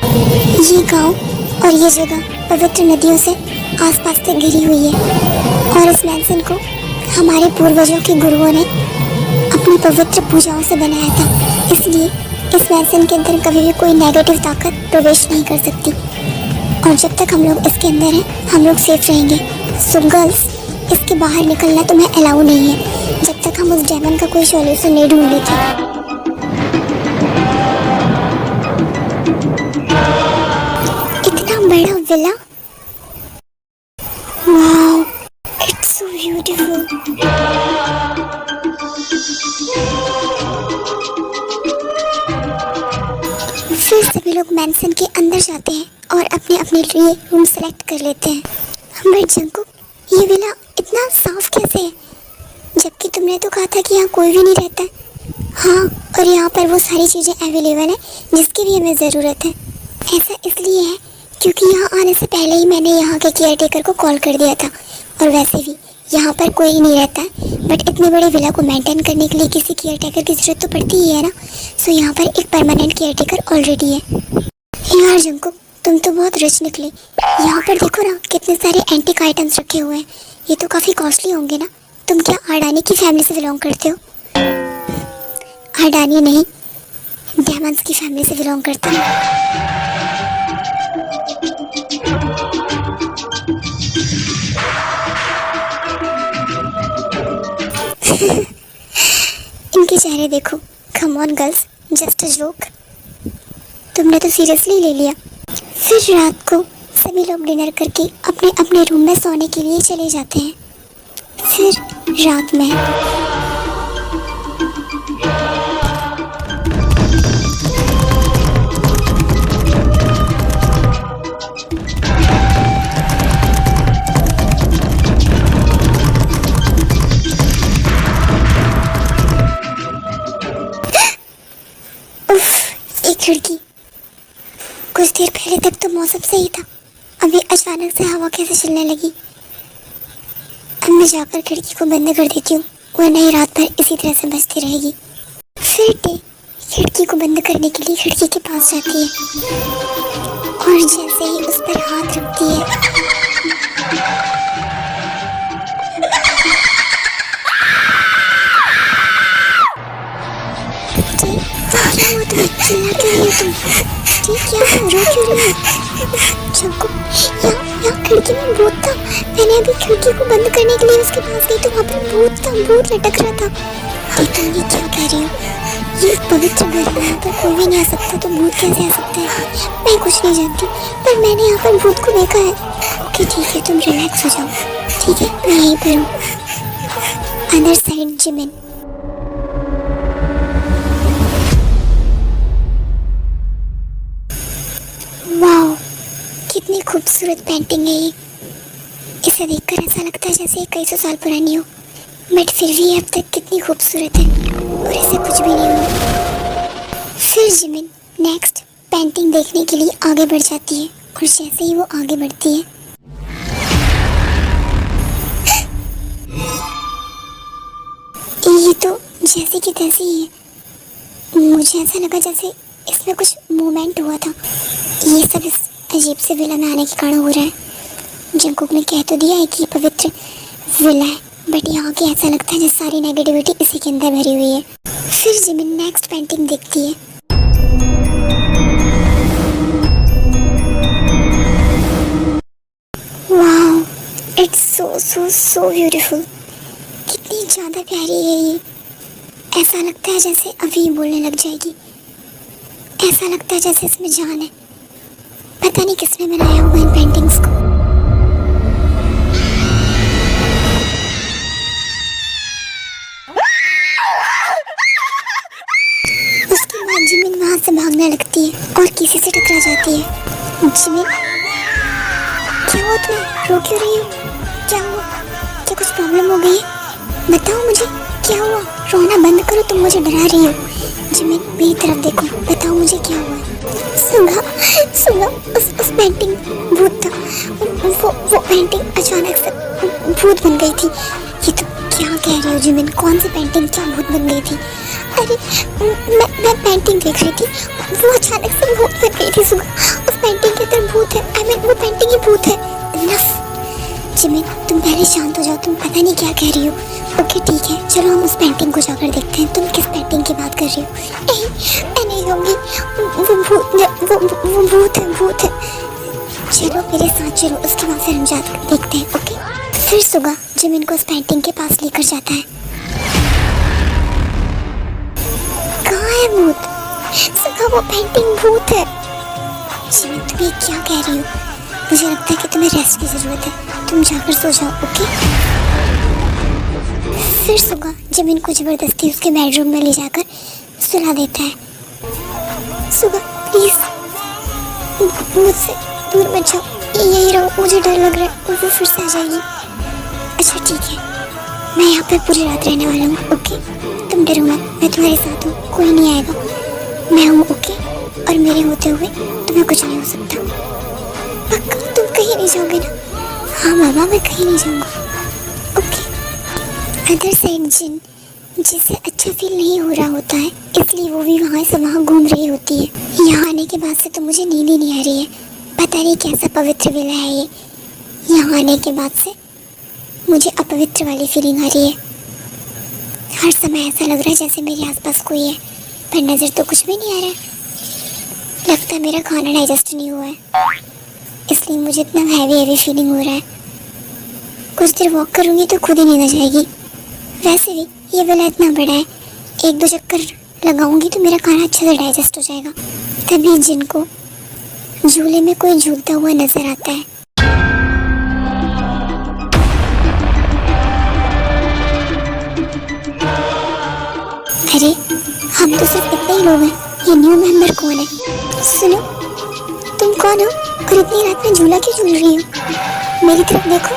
ये गांव और ये जगह पवित्र नदियों से आसपास से घिरी हुई है और इस मैंसन को हमारे पूर्वजों के गुरुओं ने अपनी पवित्र पूजाओं से बनाया था। इसलिए इस मैंसन के अंदर कभी भी कोई नेगेटिव ताकत प्रवेश नहीं कर सकती और जब तक हम लोग इसके अंदर हैं हम लोग सेफ रहेंगे। सो गर्ल्स, इसके बाहर निकलना तुम्हें अलाउ नहीं है जब तक हम उस डेमन का कोई सॉल्यूशन नहीं ढूंढ लेते। इतना बड़ा villa, wow, it's so beautiful. फिर सभी लोग मैंसन के अंदर जाते हैं और अपने अपने लिए रूम सेलेक्ट कर लेते हैं। बट जंकुक, ये विला इतना साफ कैसे है जबकि तुमने तो कहा था कि यहाँ कोई भी नहीं रहता है। हाँ, और यहाँ पर वो सारी चीज़ें अवेलेबल हैं जिसकी भी हमें ज़रूरत है। ऐसा इसलिए है क्योंकि यहाँ आने से पहले ही मैंने यहाँ के केयर टेकर को कॉल कर दिया था और वैसे भी यहाँ पर कोई नहीं रहता है। बट इतने बड़े विला को मेंटेन करने के लिए किसी केयर टेकर की ज़रूरत तो पड़ती ही है ना। सो यहाँ पर एक परमानेंट केयर टेकर ऑलरेडी है। यार जंकुक, तुम तो बहुत रिच निकले। यहाँ पर देखो ना कितने सारे एंटीक आइटम्स रखे हुए हैं। ये तो काफ़ी कॉस्टली होंगे ना। तुम क्या अडानी की फैमिली से बिलोंग करते हो? अडानी नहीं, डायमंड्स की फैमिली से बिलोंग करते हो। इनके चेहरे देखो। Come on girls, just a joke. तुमने तो सीरियसली ले लिया। फिर रात को सभी लोग डिनर करके अपने अपने रूम में सोने के लिए चले जाते हैं। फिर रात में खिड़की। कुछ देर पहले तक तो मौसम सही था, अभी अचानक से हवा कैसे चलने लगी। अब मैं जाकर खिड़की को बंद कर देती हूँ, वरना ही रात भर इसी तरह से बजती रहेगी। फिर टे खिड़की को बंद करने के लिए खिड़की के पास जाती है और जैसे ही उस पर हाथ रखती है चिल्ला क्यों रही हो तुम? ठीक, क्या रो क्यों रही हो? जंकुक, यहाँ खिड़की में भूत था। मैंने अभी खिड़की को बंद करने के लिए उसके पास गई तो वहाँ पर भूत था, भूत लटक रहा था। तुम ये क्या कह रही हो? ये पवित्र घर है, यहाँ पर कोई भी नहीं आ सकता, तो भूत कैसे आ सकता है? मैं कुछ नहीं जानती, पर मैंने यहाँ पर भूत को देखा है। ओके ठीक है, तुम रिलैक्स हो जाओ। ठीक है, मैं यहीं पर हूँ, अदर साइड जिमिन। वाओ, कितनी खूबसूरत पेंटिंग है ये। इसे देखकर ऐसा लगता है जैसे ये कई सौ साल पुरानी हो, बट फिर भी अब तक कितनी खूबसूरत है और इसे कुछ भी नहीं हुआ। फिर जिमिन नेक्स्ट पेंटिंग देखने के लिए आगे बढ़ जाती है और जैसे ही वो आगे बढ़ती है ये तो जैसे कि तैसे ही है। मुझे ऐसा लगा जैसे इसमें कुछ मूवमेंट हुआ था। ये सब इस अजीब से विला में आने के कारण हो रहा है। जंकुक ने कह तो दिया है कि पवित्र विला है, बट यहाँ के ऐसा लगता है जैसे सारी नेगेटिविटी इसी के अंदर भरी हुई है। फिर जिमिन नेक्स्ट पेंटिंग देखती है। Wow, it's so so so beautiful. कितनी ज़्यादा प्यारी है ये। ऐसा लगता है जैसे अभी बोलने लग जाएगी। ऐसा लगता है जैसे इसमें जान है। पता नहीं किसने बनाया होगा इन पेंटिंग्स को। उसके बाद जिमिन वहां से भागने लगती है और किसी से टकरा जाती है। जिमिन, क्या हुआ तुम्हें? रो क्यों रही हो? क्या हुआ? क्या कुछ प्रॉब्लम हो गई है? बताओ मुझे, क्या हुआ? रोना बंद करो, तुम मुझे डरा रही हो। जिमिन, मेरी तरफ देखो, बताओ मुझे क्या हुआ है। सुना उस पेंटिंग भूत था। वो पेंटिंग अचानक से भूत बन गई थी। ये तो क्या कह रही हो जिमिन? कौन सी पेंटिंग? क्या भूत बन गई थी? अरे मैं पेंटिंग देख रही थी, वो अचानक से भूत बन गई थी सुबह। उस पेंटिंग के अंदर भूत है। आई मीन वो पेंटिंग ही भूत है। इनफ जिमिन, तुम पहले शांत हो जाओ। तुम पता नहीं क्या कह रही हो। ओके ठीक है, चलो हम उस पेंटिंग को जाकर देखते हैं। तुम किस पेंटिंग की बात कर रही हो? मैं नहीं जाऊंगी। वो भूत है, भूत है। चलो मेरे साथ चलो, उसके बाद फिर हम जाकर देखते हैं। ओके। फिर सुगा जिमिन को उस पेंटिंग के पास लेकर जाता है। कहाँ है भूत? सुगा वो पेंटिंग भूत है। जिमिन तुम ये क्या कह रही हो? मुझे लगता है कि तुम्हें रेस्ट की जरूरत है। तुम जाकर सो जाओ। ओके। फिर सुगा जिमिन को जबरदस्ती उसके बेडरूम में ले जाकर सुला देता है। सुगा प्लीज मुझसे दूर मत जाओ, यही रहो, मुझे डर लग रहा है वो फिर से आ जाएगी। अच्छा ठीक है, मैं यहाँ पे पूरी रात रहने वाला हूँ। ओके, तुम डरो मत, मैं तुम्हारे साथ हूँ, कोई नहीं आएगा, मैं हूँ। ओके, और मेरे होते हुए तुम्हें कुछ नहीं हो सकता। पक्का तुम कहीं नहीं जाओगे ना? हाँ बाबा, मैं कहीं नहीं जाऊँगा। ओके। अदर साइड जिन जिसे अच्छा फील नहीं हो रहा होता है, इसलिए वो भी वहाँ से वहाँ घूम रही होती है। यहाँ आने के बाद से तो मुझे नींद ही नहीं आ रही है। पता नहीं कैसा पवित्र विला है ये। यहाँ आने के बाद से मुझे अपवित्र वाली फीलिंग आ रही है। हर समय ऐसा लग रहा है जैसे मेरे आसपास कोई है, पर नज़र तो कुछ भी नहीं आ रहा है। लगता है मेरा खाना डाइजेस्ट नहीं हुआ है, इसलिए मुझे इतना हैवी फीलिंग हो रहा है। कुछ देर वॉक करूँगी तो खुद ही नींद आ जाएगी। वैसे भी ये विला इतना बड़ा है, एक दो चक्कर लगाऊंगी तो मेरा खाना अच्छे से डाइजेस्ट हो जाएगा। तभी जिनको झूले में कोई झूलता हुआ नजर आता है। अरे हम तो सिर्फ इतने ही लोग हैं, ये न्यू मेंबर कौन है? सुनो, तुम कौन हो और इतनी रात में झूला क्यों झूल रही हो? मेरी तरफ देखो।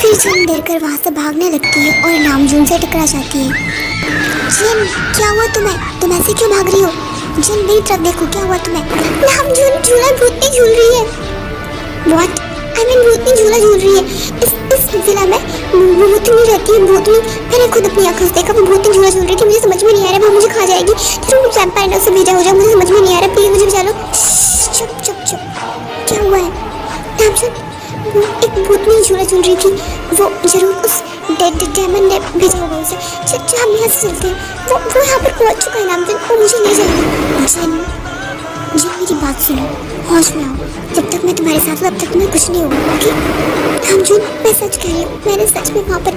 फिर जिन डरकर वहाँ से भागने लगती है और नामजून से टकरा जाती है। जिन क्या हुआ तुम्हें? तुम ऐसे क्यों भाग रही हो? जिन मेरी तरफ देखो, क्या हुआ तुम्हें? नामजून झूला भूतनी झूल रही है। व्हाट? आई मीन भूतनी झूला झूल रही है। इस विला में भूतनी रहती है। भूतनी मैंने खुद अपनी आंखों से देखा, वो भूतनी झूला झूल रही थी। मुझे समझ में नहीं आ रहा, वो मुझे खा जाएगी। फिर वो वैम्पायर से भेजा हो जाए, मुझे समझ में नहीं आ रहा। प्लीज मुझे बचा लो। चुप चुप चुप। क्या हुआ है? नामजून एक भूतनी झूला झूल रही थी, वो जरूर उस डेड डेमन ने भेजा होगा उसे। चल हम यहाँ से चलते हैं। वो यहाँ पर पहुँच चुका है नामजून, वो मुझे ले जाएगा। जिन जिन मेरी बात सुनो, होश में आओ। जब तक मैं तुम्हारे साथ हूँ तब तक तुम्हें कुछ नहीं होगा। ओके नामजून, मैं सच कह रही हूँ, मैंने सच में वहाँ पर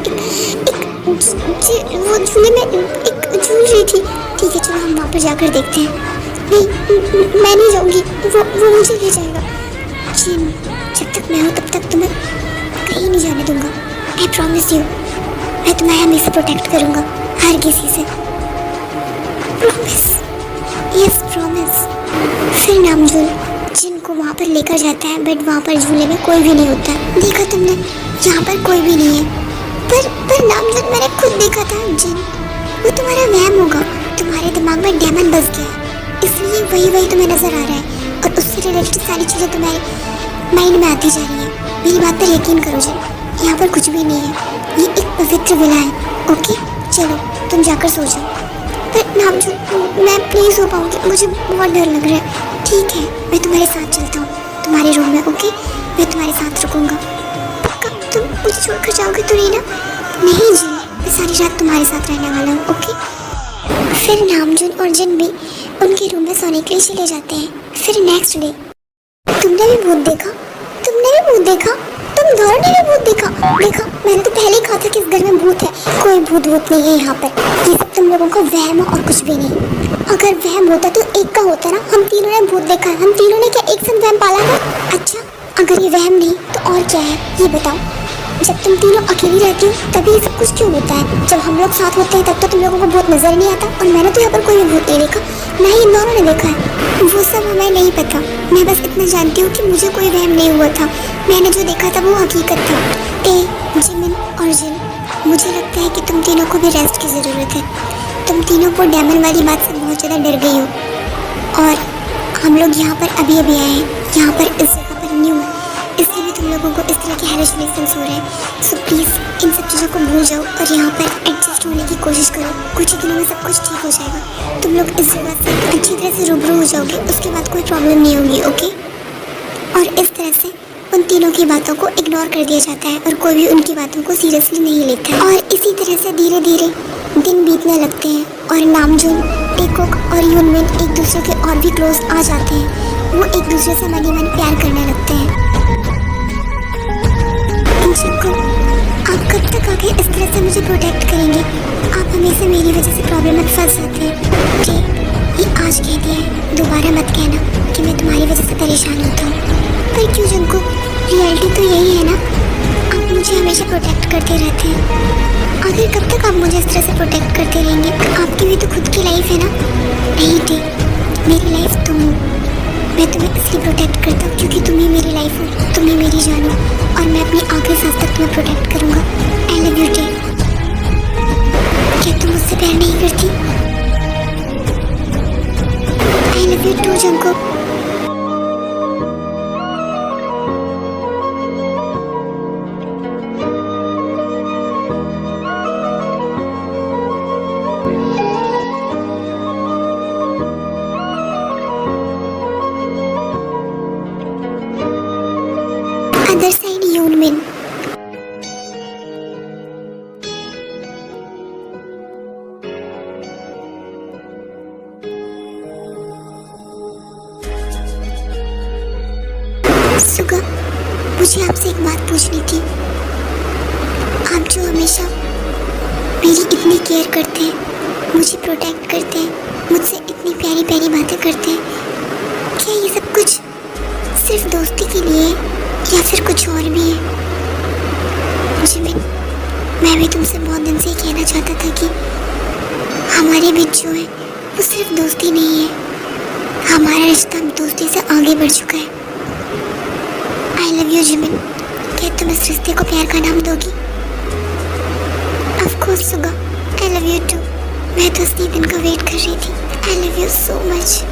वो झूले में एक झूल रही थी। ठीक है चलो हम वहाँ पर जाकर देखते हैं। नहीं मैं नहीं जाऊँगी, वो मुझे ले जाएगा। जिन जब तक मैं हूँ तब तक तुम्हें कहीं नहीं जाने दूंगा। आई प्रॉमिस यू, मैं तुम्हें हमेशा प्रोटेक्ट करूंगा, हर किसी से। प्रॉमिस? Yes promise. फिर नामजून जिनको वहाँ पर लेकर जाता है, बट वहाँ पर झूले में कोई भी नहीं होता। देखा तुमने, यहाँ पर कोई भी नहीं है। पर नामजून मैंने खुद देखा था। जिन वो तुम्हारा वहम होगा, तुम्हारे दिमाग में डेमन बस गया है, इसलिए वही तुम्हें नजर आ रहा है और उससे रिलेटेड सारी चीज़ें तुम्हारे माइंड में आती जा रही है। मेरी बात पर यकीन करो जिन, यहाँ पर कुछ भी नहीं है, ये एक पवित्र विला है। ओके चलो तुम जाकर सो जाओ। पर नामजून मैं प्लीज सो पाऊँगी, मुझे बहुत डर लग रहा है। ठीक है मैं तुम्हारे साथ चलता हूँ तुम्हारे रूम में। ओके मैं तुम्हारे साथ रुकूंगा। पक्का तुम मुझे छोड़कर जाओगे तो नहीं ना? नहीं जिन, मैं सारी रात तुम्हारे साथ रहने वाला हूँ। ओके। फिर नामजून और जिन भी उनके रूम में सोने के लिए चले जाते हैं। फिर नेक्स्ट डे। तुमने भी भूत देखा? तुमने भी भूत देखा? तुम दोनों ने भी भूत देखा? देखा, मैंने तो पहले ही कहा था कि इस घर में भूत है। कोई भूत नहीं है यहाँ पर, ये सब तुम लोगों का वहम है और कुछ भी नहीं। अगर वहम होता तो एक का होता ना। हम तीनों ने भूत देखा है, हम तीनों ने क्या एक साथ वहम पाला था? अच्छा अगर ये वहम नहीं तो और क्या है ये बताओ। जब तुम तीनों अकेली रहती हो तभी ये सब कुछ क्यों होता है? जब हम लोग साथ होते हैं तब तो तुम लोगों को भूत नजर नहीं आता, और मैंने तो यहाँ पर कोई भी भूत नहीं देखा, ना ही इन दोनों ने देखा है। वो सब हमें नहीं पता, मैं बस इतना जानती हूँ कि मुझे कोई वहम नहीं हुआ था। मैंने जो देखा था वो हकीकत था। जिमिन और जिन, मुझे लगता है कि तुम तीनों को भी रेस्ट की ज़रूरत है। तुम तीनों को डेमन वाली बात से बहुत ज़्यादा डर गई हो और हम लोग यहाँ पर अभी अभी आए हैं, यहाँ पर इस जगह पर न्यू है, इसलिए भी तुम लोगों को इस तरह के हैलुसिनेशंस हो रहे हैं। सो प्लीज़ इन सब चीज़ों को भूल जाओ और यहाँ पर एडजस्ट होने की कोशिश करो। कुछ ही दिनों में सब कुछ ठीक हो जाएगा। तुम लोग इस जगह से अच्छी तरह से रूबरू हो जाओगे, उसके बाद कोई प्रॉब्लम नहीं होगी, ओके। और इस तरह से उन तीनों की बातों को इग्नोर कर दिया जाता है और कोई भी उनकी बातों को सीरियसली नहीं लेता है। और इसी तरह से धीरे धीरे दिन बीतने लगते हैं और नामजून, टेकोक और यूनमिन एक दूसरे के और भी क्लोज आ जाते हैं। वो एक दूसरे से मनी मन प्यार करने लगते हैं। आप कब तक आगे इस तरह से मुझे प्रोटेक्ट करेंगे? आप हमेशा मेरी वजह से प्रॉब्लम में फंस जाते हैं। ठीक, ये आज कह दिया है, दोबारा मत कहना कि मैं तुम्हारी वजह से परेशान होता हूँ। पर क्यों जंको, रियलिटी तो यही है ना, आप मुझे हमेशा प्रोटेक्ट करते रहते हैं। आखिर कब तक आप मुझे इस तरह से प्रोटेक्ट करते रहेंगे? आपकी भी तो खुद की लाइफ है ना। नहीं ठीक, मेरी लाइफ तुम हो। मैं तुम्हें इसलिए प्रोटेक्ट करता हूँ क्योंकि तुम ही मेरी लाइफ हो, तुम ही मेरी जान हो और मैं अपनी आखिरी सांस तक तुम्हें प्रोटेक्ट करूँगा। आई लव यू टे। क्या तुम मुझसे प्यार नहीं करती? I love you too Jungkook. Other side Yoonmin. Suga, मुझे आपसे एक बात पूछनी थी। आप जो हमेशा मेरी इतनी केयर करते हैं, मुझे प्रोटेक्ट करते हैं, मुझसे इतनी प्यारी प्यारी बातें करते हैं, क्या ये सब कुछ सिर्फ दोस्ती के लिए है या फिर कुछ और भी है? जिमिन, मैं भी तुमसे बहुत दिन से ही कहना चाहता था कि हमारे बीच जो है वो सिर्फ दोस्ती नहीं है, हमारा रिश्ता दोस्ती से आगे बढ़ चुका है। I love you Jimin. क्या तुम इस रिश्ते को प्यार का नाम दोगी? Of course Suga, I love you too. मैं तो इसी दिन का वेट कर रही थी। I love you so much.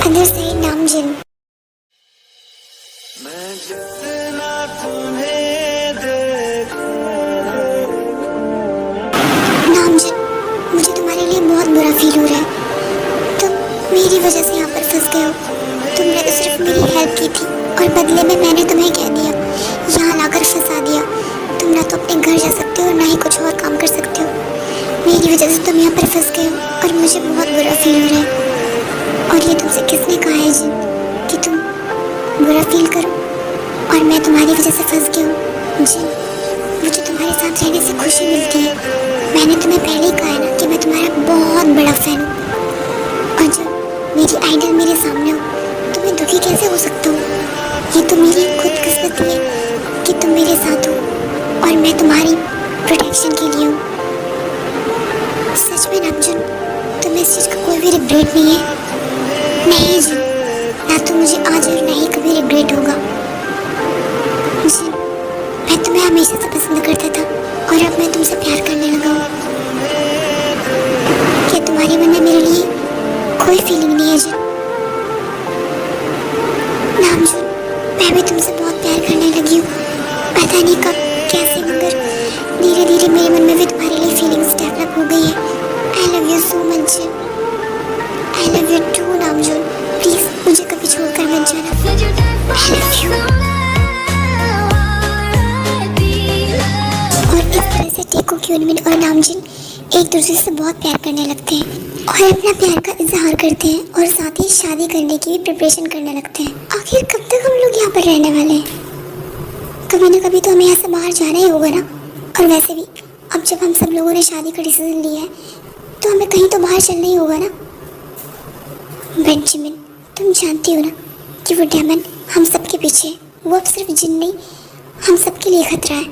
अंदर से नामजिन। नामजिन, मुझे तुम्हारे लिए बहुत बुरा फील हो रहा है। तुम मेरी वजह से यहाँ पर फंस गए हो। तुमने तो सिर्फ मेरी हेल्प की थी और बदले में मैंने तुम्हें कह दिया, यहाँ लाकर फंसा दिया। तुम ना तो अपने घर जा सकते हो ना ही कुछ और काम कर सकते हो। मेरी वजह से तुम यहाँ पर फंस गए हो और मुझे बहुत बुरा फील हो रहा है। और ये तुमसे किसने कहा है जिन कि तुम बुरा फील करो और मैं तुम्हारी वजह से फंस गया हूँ? जिन, मुझे तुम्हारे साथ रहने से खुशी मिलती है। मैंने तुम्हें पहले ही कहा है ना कि मैं तुम्हारा बहुत बड़ा फैन हूँ और जब मेरी आइडल मेरे सामने हो तो मैं दुखी कैसे हो सकता हूँ? ये तो मेरी खुदकिस्मती है कि तुम मेरे साथ हो और मैं तुम्हारी प्रोटेक्शन के लिए हूँ। सच में नामजुन, तुम्हें इस चीज़ का कोई भी रिग्रेट नहीं है? नहीं जिन, ना तो मुझे आज और ना ही कभी रिग्रेट होगा। जिन, मैं तुम्हें हमेशा से पसंद करता था और अब मैं तुमसे प्यार करने लगा हूँ। क्या तुम्हारे मन में मेरे लिए कोई फीलिंग नहीं है जिन? नामजुन, मैं भी तुमसे बहुत प्यार करने लगी हूँ। पता नहीं कब कैसे, मगर धीरे धीरे मेरे मन में भी तुम्हारे लिए फीलिंग्स डेवलप हो गई है। I love you so much Jin. I love you too Namjoon. Please मुझे कभी छोड़कर मत जाना। I love you. और इस तरह से टेकोक, यूनमिन और नामजिन एक दूसरे से बहुत प्यार करने लगते हैं और अपना प्यार का इजहार करते हैं और साथ ही शादी करने की भी प्रिपरेशन करने लगते हैं। आखिर कब तक हम लोग यहाँ पर रहने वाले हैं? कभी ना कभी तो हमें यहाँ से बाहर जाना ही होगा ना। और वैसे भी अब जब हम सब लोगों ने शादी का डिसीजन लिया है तो हमें कहीं तो बाहर चलना ही होगा ना। बट जिमिन, तुम जानती हो ना कि वो डेमन हम सब के पीछे, वो अब सिर्फ जिन नहीं, हम सब के लिए खतरा है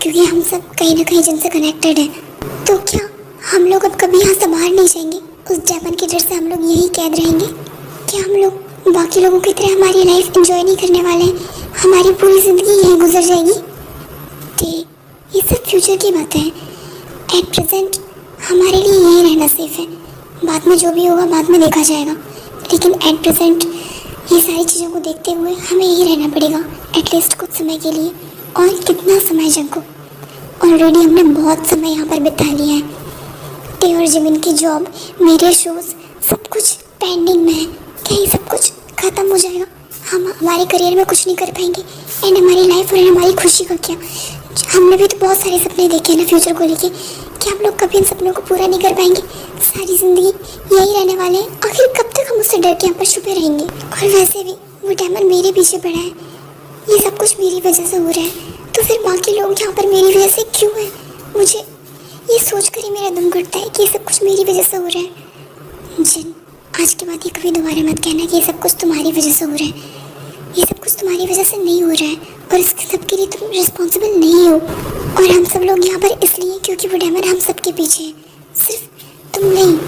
क्योंकि हम सब कहीं ना कहीं जिन से कनेक्टेड हैं। तो क्या हम लोग अब कभी यहाँ से बाहर नहीं जाएंगे? उस डेमन के डर से हम लोग यही कैद रहेंगे? क्या हम लोग बाकी लोगों की तरह हमारी लाइफ एंजॉय नहीं करने वाले हैं? हमारी पूरी ज़िंदगी यहीं गुजर जाएगी? ये सब फ्यूचर की बातें हैं। एट प्रेजेंट हमारे लिए यही रहना सेफ है। बाद में जो भी होगा बाद में देखा जाएगा, लेकिन एट प्रेजेंट ये सारी चीज़ों को देखते हुए हमें यही रहना पड़ेगा एटलीस्ट कुछ समय के लिए। और कितना समय जंको, ऑलरेडी हमने बहुत समय यहाँ पर बिता लिया है। टे और जिमिन की जॉब, मेरे शोज़, सब कुछ पेंडिंग में है। क्या ये सब कुछ ख़त्म हो जाएगा? हम हमारे करियर में कुछ नहीं कर पाएंगे एंड हमारी लाइफ और हमारी खुशी का क्या? हमने भी तो बहुत सारे सपने देखे हैं ना फ्यूचर को लेके। क्या हम लोग कभी इन सपनों को पूरा नहीं कर पाएंगे? सारी ज़िंदगी यही रहने वाले हैं। आखिर कब तक हम उससे डर के यहाँ पर छुपे रहेंगे? और वैसे भी वो डायमंड मेरे पीछे पड़ा है, ये सब कुछ मेरी वजह से हो रहा है, तो फिर बाकी लोग यहाँ पर मेरी वजह से क्यों है? मुझे ये सोच कर ही मेरा दम घुटता है कि ये सब कुछ मेरी वजह से हो रहा है। जिन, आज के बाद ये कभी दोबारा मत कहना कि ये सब कुछ तुम्हारी वजह से हो रहा है। ये सब कुछ तुम्हारी वजह से नहीं हो रहा है और इसके सब के लिए तुम रिस्पॉन्सिबल नहीं हो। और हम सब लोग यहाँ पर इसलिए क्योंकि वो डायमंड हम सब के पीछे है, सिर्फ तुम नहीं।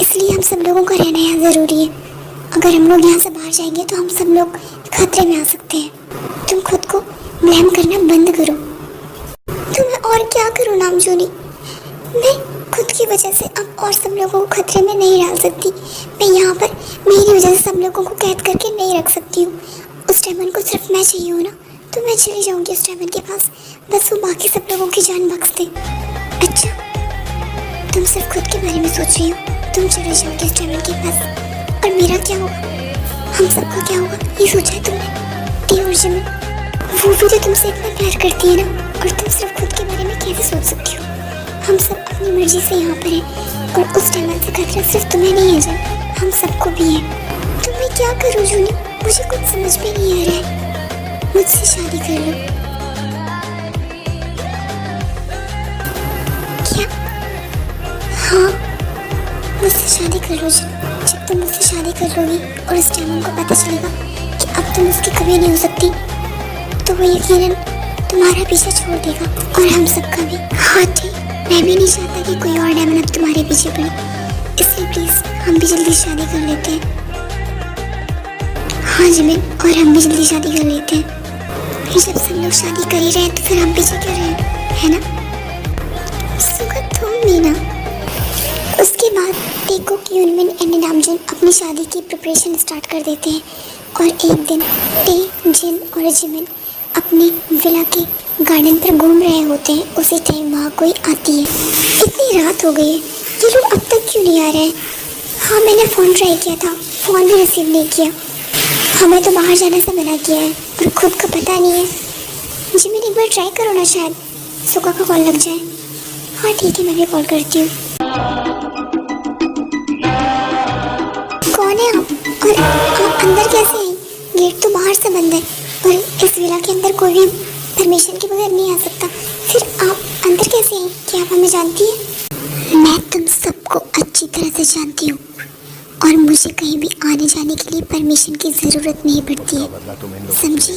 इसलिए हम सब लोगों का रहना यहाँ ज़रूरी है। अगर हम लोग यहाँ से बाहर जाएंगे तो हम सब लोग खतरे में आ सकते हैं। तुम खुद को ब्लेम करना बंद करो। तो मैं और क्या करूँ नामजोनी? मैं खुद की वजह से अब और सब लोगों को खतरे में नहीं डाल सकती। मैं यहाँ पर मेरी वजह से सब लोगों को कैद करके नहीं रख सकती हूँ। उस डायमंड को सिर्फ मैं चाहिए हूँ ना, तो मैं चली जाऊँगी उस डायमंड के पास, बस वो बाकी सब लोगों की जान बख्श दे। अच्छा, तुम सिर्फ खुद के बारे में सोच रही हो। तुम चले जाओगे इस डायमंड के पास और मेरा क्या होगा? हम सबका क्या होगा? ये सोचा है तुमने? टी और जिमिन, वो भी तो तुमसे इतना प्यार करती है ना, और तुम सिर्फ खुद के बारे में कैसे सोच सकती हो? हम सब अपनी मर्जी से यहाँ पर हैं और उस डायमंड से खतरा सिर्फ तुम्हें नहीं है जन, हम सबको भी है। तो मैं क्या करूँ जूनी? मुझे कुछ समझ में नहीं आ रहा है। मुझसे शादी कर लो। क्या? हाँ, मुझसे शादी कर लो जन। जब तुम मुझसे शादी कर लोगी और इस डायमंड को पता चलेगा कि अब तुम उसकी कभी नहीं हो सकती, तो वो यकीनन तुम्हारा पीछे छोड़ देगा और हम सबका भी। हाँ ठीक, मैं भी नहीं चाहता कि कोई और डायमंड अब तुम्हारे पीछे पड़े, इसलिए प्लीज़ हम भी जल्दी शादी कर लेते हैं। हाँ जिमिन, और हम भी जल्दी शादी कर लेते हैं। फिर जब सब लोग शादी कर ही रहे हैं तो फिर हम पीछे क्यों रहे, है ना? सुखद तुम भी ना। उसके बाद टेकुक, यूनमिन एंड नामजून अपनी शादी की प्रिपरेशन स्टार्ट कर देते हैं। और एक दिन टे, जिन और जिमिन अपने विला के गार्डन पर घूम रहे होते हैं। उसी टाइम वहाँ कोई आती है। इतनी रात हो गई है, ये लोग अब तक क्यों नहीं आ रहे हैं? हाँ, मैंने फ़ोन ट्राई किया था, फ़ोन भी रिसीव नहीं किया। हमें तो बाहर जाने से मना किया है और खुद का पता नहीं है। जिमिन, एक बार ट्राई करो ना, शायद सुका का कॉल लग जाए। हाँ ठीक है, मैं भी कॉल करती हूँ। कौन है आप? और आप अंदर कैसे हैं? गेट तो बाहर से बंद है और इस विला के अंदर कोई भी परमिशन के बगैर नहीं आ सकता। फिर आप अंदर कैसे हैं? क्या आप हमें जानती हैं? मैं तुम सबको अच्छी तरह से जानती हूँ और मुझे कहीं भी आने जाने के लिए परमिशन की ज़रूरत नहीं पड़ती है, समझी?